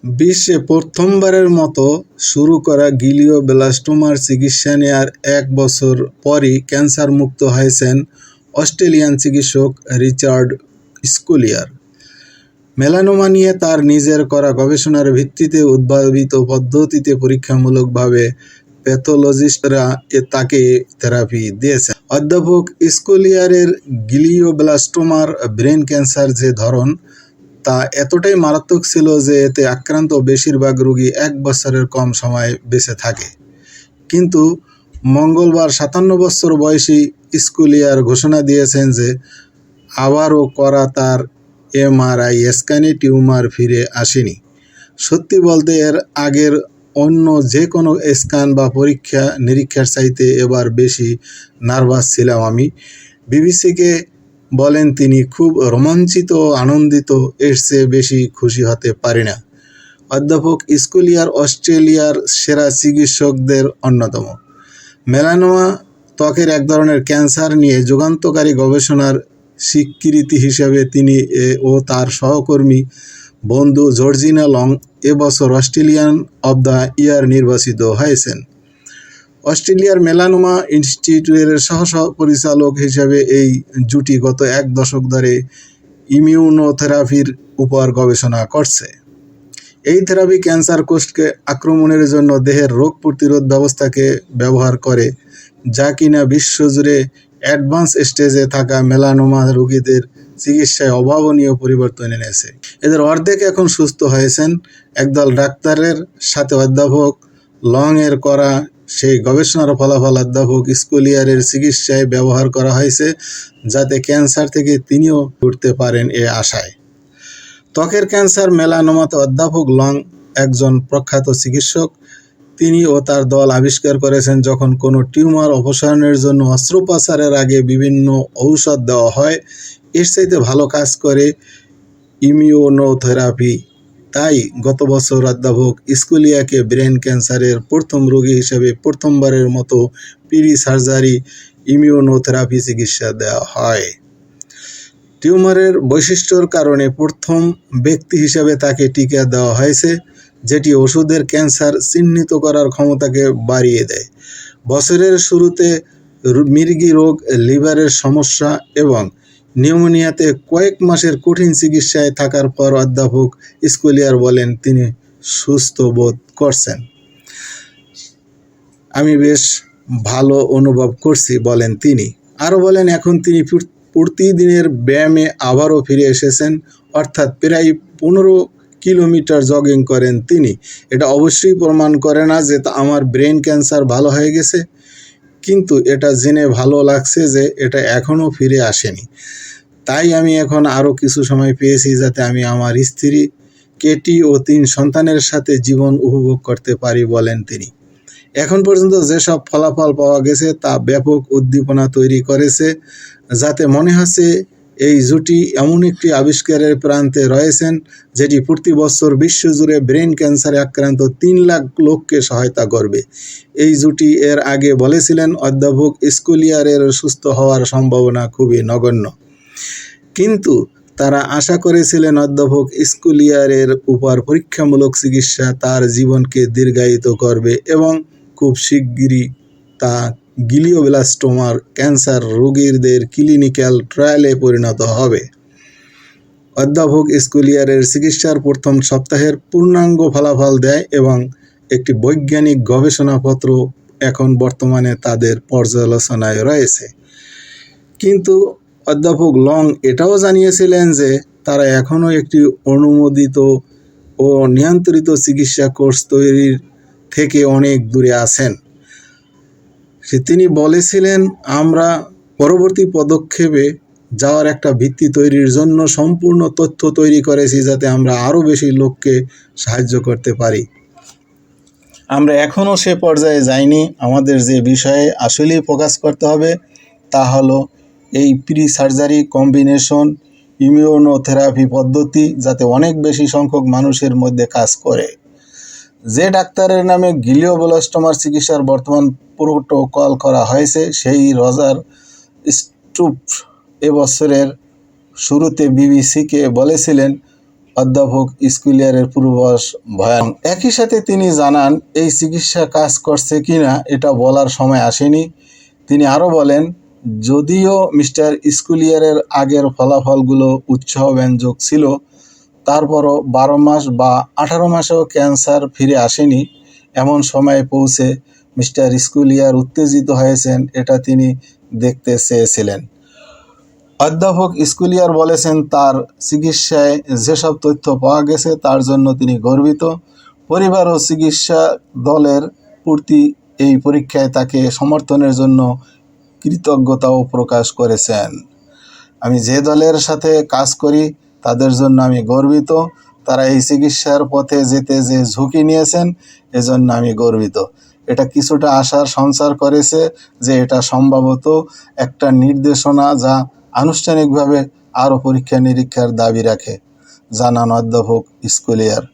বিশ্বে প্রথমবারের মতো শুরু করা গ্লিওব্লাস্টোমার চিকিৎসা নেয়ার ১ বছর পরই ক্যান্সার মুক্ত হয়েছেন অস্ট্রেলিয়ান চিকিৎসক রিচার্ড স্কুলিয়ার। মেলানোমা নিয়ে তার নিজের করা গবেষণার ভিত্তিতে উদ্ভাবিত পদ্ধতিতে পরীক্ষামূলকভাবে প্যাথোলজিস্টরা তাকে থেরাপি দিয়েছেন। অধ্যাপক স্কুলিয়ারের গ্লিওব্লাস্টোমার ব্রেন ক্যান্সার যে ধরন তা এতটাই মারাত্মক ছিল যে এতে আক্রান্ত বেশিরভাগ রোগী ১ বছরের কম সময় বেঁচে থাকে। কিন্তু মঙ্গলবার ৫৭ বছর বয়সী স্কুলিয়ার ঘোষণা দিয়েছেন যে আবারও করা তার এমআরআই স্ক্যানে টিউমার ফিরে আসেনি। সত্যি বলতে এর আগের অন্য যে কোনো স্ক্যান বা পরীক্ষা নিরীক্ষার চাইতে এবার বেশি নার্ভাস ছিলাম আমি। বিবিসিকে বলেন তিনি, খুব রোমাঞ্চিত ও আনন্দিত, এর চেয়ে বেশি খুশি হতে পারি না। অধ্যাপক স্কুলিয়ার অস্ট্রেলিয়ার সেরা চিকিৎসকদের অন্যতম। মেলানোমা ত্বকের এক ধরনের ক্যান্সার নিয়ে যুগান্তকারী গবেষণার স্বীকৃতি হিসেবে তিনি ও তার সহকর্মী বন্ধু জর্জিনা লং এবছর অস্ট্রেলিয়ান অব দ্য ইয়ার নির্বাচিত হয়েছেন। অস্ট্রেলিয়ার মেলানোমা ইনস্টিটিউটের সহ-পরিচালক হিসেবে এই জুটি গত ১ দশক ধরে ইমিউনোথেরাপির উপর গবেষণা করছে। এই থেরাপি ক্যান্সার কোষকে আক্রমণের জন্য দেহের রোগ প্রতিরোধ ব্যবস্থাকে ব্যবহার করে, যা কিনা বিশ্বজুড়ে অ্যাডভান্স স্টেজে থাকা মেলানোমা রোগীদের চিকিৎসায় অভাবনীয় পরিবর্তন এনেছে। এদের অর্ধেক এখন সুস্থ হয়েছেন। একদল ডাক্তারের সাথে অধ্যাপক লং এর করা সেই গবেষণার ফলাফল অধ্যাপক স্কুলিয়ারের চিকিৎসায় ব্যবহার করা হয়েছে, যাতে ক্যান্সার থেকে তিনিও উঠতে পারেন এ আশায়। ত্বকের ক্যান্সার মেলানোমাতে অধ্যাপক লং একজন প্রখ্যাত চিকিৎসক। তিনি ও তার দল আবিষ্কার করেছেন, যখন কোনো টিউমার অপসারণের জন্য অস্ত্রোপচারের আগে বিভিন্ন ঔষধ দেওয়া হয়, এর চাইতে ভালো কাজ করে ইমিউনোথেরাপি। তাই গত বছর অধ্যাপক স্কুলিয়াকে ব্রেন ক্যান্সারের প্রথম রোগী হিসেবে প্রথমবারের মতো প্রি সার্জারি ইমিউনোথেরাপি চিকিৎসা দেওয়া হয়। টিউমারের বৈশিষ্ট্যর কারণে প্রথম ব্যক্তি হিসেবে তাকে টিকা দেওয়া হয়েছে, যেটি ওষুধের ক্যান্সার চিহ্নিত করার ক্ষমতাকে বাড়িয়ে দেয়। বছরের শুরুতে মির্গি রোগ, লিভারের সমস্যা এবং নিউমোনিয়াতে কয়েক মাসের কঠিন চিকিৎসায় থাকার পর অধ্যাপক স্কুলিয়ার বলেন তিনি সুস্থ বোধ করছেন। আমি বেশ ভালো অনুভব করছি বলেন তিনি। আরও বলেন, এখন তিনি প্রতিদিনের ব্যায়ামে আবারও ফিরে এসেছেন, অর্থাৎ প্রায় ১৫ কিলোমিটার জগিং করেন তিনি। এটা অবশ্যই প্রমাণ করে না যে আমার ব্রেন ক্যান্সার ভালো হয়ে গেছে, কিন্তু এটা জেনে ভালো লাগছে যে এটা এখনও ফিরে আসেনি। তাই আমি এখন আরও কিছু সময় পেয়েছি, যাতে আমি আমার স্ত্রী কেটি ও ৩ সন্তানের সাথে জীবন উপভোগ করতে পারি বলেন তিনি। এখন পর্যন্ত যেসব ফলাফল পাওয়া গেছে তা ব্যাপক উদ্দীপনা তৈরি করেছে, যাতে মনে হচ্ছে এই জুটি এমন একটি আবিষ্কারের প্রান্তে রয়েছেন, যেটি প্রতি বছর বিশ্বজুড়ে ব্রেন ক্যান্সারে আক্রান্ত ৩ লাখ লোককে সহায়তা করবে। এই জুটি এর আগে বলেছিলেন অধ্যাপক স্কুলিয়ারের সুস্থ হওয়ার সম্ভাবনা খুবই নগণ্য, কিন্তু তারা আশা করেছিলেন অধ্যাপক স্কুলিয়ারের উপর পরীক্ষামূলক চিকিৎসা তার জীবনকে দীর্ঘায়িত করবে এবং খুব শিগগিরই তা গ্লিওব্লাস্টোমার ক্যান্সার রোগীদের ক্লিনিক্যাল ট্রায়ালে পরিণত হবে। অধ্যাপক স্কুলিয়ারের চিকিৎসার প্রথম সপ্তাহের পূর্ণাঙ্গ ফলাফল দেয় এবং একটি বৈজ্ঞানিক গবেষণাপত্র এখন বর্তমানে তাদের পর্যালোচনায় রয়েছে। কিন্তু অধ্যাপক লং এটাও জানিয়েছিলেন যে তারা এখনও একটি অনুমোদিত ও নিয়ন্ত্রিত চিকিৎসা কোর্স তৈরির থেকে অনেক দূরে আছেন। তিনি বলেছিলেন, আমরা পরবর্তী পদক্ষেপে যাওয়ার একটা ভিত্তি তৈরির জন্য সম্পূর্ণ তথ্য তৈরি করেছি, যাতে আমরা আরও বেশি লোককে সাহায্য করতে পারি। আমরা এখনও সে পর্যায়ে যাইনি। আমাদের যে বিষয়ে আসলেই ফোকাস করতে হবে তা হলো এই প্রি সার্জারি কম্বিনেশন ইমিউনোথেরাপি পদ্ধতি, যাতে অনেক বেশি সংখ্যক মানুষের মধ্যে কাজ করে। যে ডাক্তারের নামে গ্লিওব্লাস্টোমার চিকিৎসার বর্তমান প্রোটোকল করা হয়েছে, সেই রজার স্টুপ এবছরের শুরুতে বিবিসিকে বলেছিলেন, অধ্যাপক স্কুলিয়ারের পূর্বাভাস ভয়ানক। একই সাথে তিনি জানান, এই চিকিৎসা কাজ করছে কিনা এটা বলার সময় আসেনি। তিনি আরও বলেন, যদিও মিস্টার স্কুলিয়ারের আগের ফলাফলগুলো উৎসাহব্যঞ্জক ছিল, তারপরও 12 মাস বা 18 মাসেও ক্যান্সার ফিরে আসেনি। এমন সময়ে পৌঁছে মিস্টার স্কুলিয়ার উত্তেজিত হয়েছেন, এটা তিনি দেখতে চেয়েছিলেন। অধ্যাপক স্কুলিয়ার বলেছেন, তার চিকিৎসায় যেসব তথ্য পাওয়া গেছে তার জন্য তিনি গর্বিত। পরিবার ও চিকিৎসা দলের প্রতি এই পরীক্ষায় তাকে সমর্থনের জন্য কৃতজ্ঞতাও প্রকাশ করেছেন। আমি যে দলের সাথে কাজ করি তাদের জন্য আমি গর্বিত। তারা এই চিকিৎসার পথে যেতে যে ঝুঁকি নিয়েছেন এজন্য আমি গর্বিত। এটা কিছুটা আশার সঞ্চার করেছে যে এটা সম্ভবত একটা নির্দেশনা যা আনুষ্ঠানিকভাবে আরও পরীক্ষা নিরীক্ষার দাবি রাখে, জানান অধ্যাপক স্কুলিয়ার।